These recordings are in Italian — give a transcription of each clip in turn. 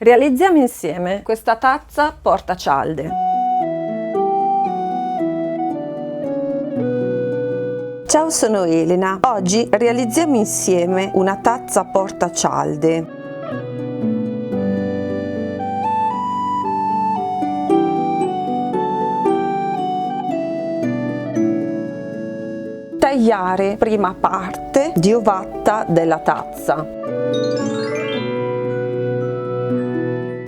Realizziamo insieme questa tazza porta cialde. Ciao, sono Elena. Oggi realizziamo insieme una tazza porta cialde. Tagliare prima parte di ovatta della tazza.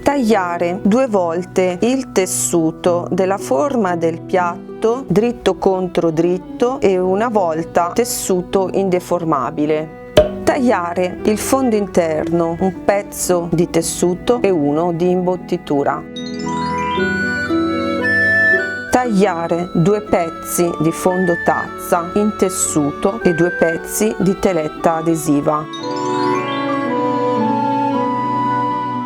Tagliare 2 volte il tessuto della forma del piatto dritto contro dritto e una volta tessuto indeformabile. Tagliare il fondo interno, un pezzo di tessuto e uno di imbottitura. Tagliare 2 pezzi di fondo tazza in tessuto e 2 pezzi di teletta adesiva.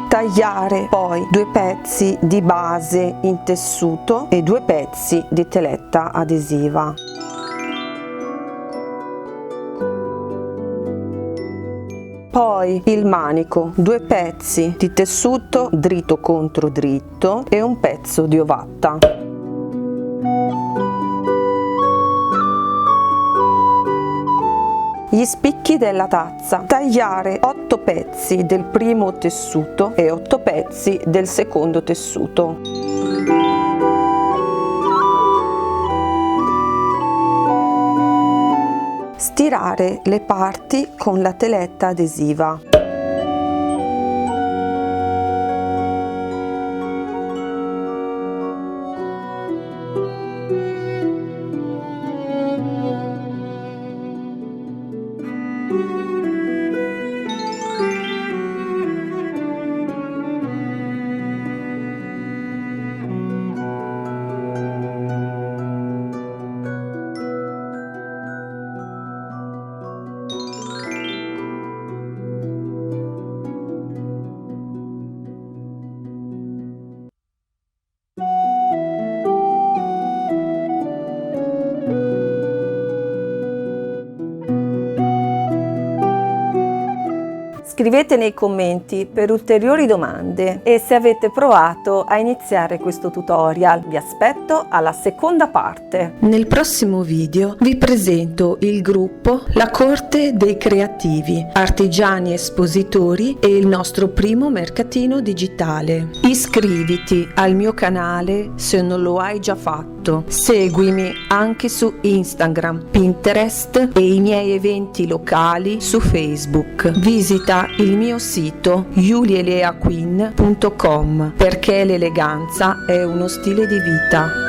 Tagliare poi 2 pezzi di base in tessuto e 2 pezzi di teletta adesiva. Poi il manico, 2 pezzi di tessuto dritto contro dritto e un pezzo di ovatta. Gli spicchi della tazza. Tagliare 8 pezzi del primo tessuto e 8 pezzi del secondo tessuto. Stirare le parti con la teletta adesiva. Scrivete nei commenti per ulteriori domande e se avete provato a iniziare questo tutorial. Vi aspetto alla seconda parte. Nel prossimo video vi presento il gruppo La Corte dei Creativi, artigiani espositori e il nostro primo mercatino digitale. Iscriviti al mio canale se non lo hai già fatto. Seguimi anche su Instagram, Pinterest e i miei eventi locali su Facebook. Visita il mio sito julieleaquin.com perché l'eleganza è uno stile di vita.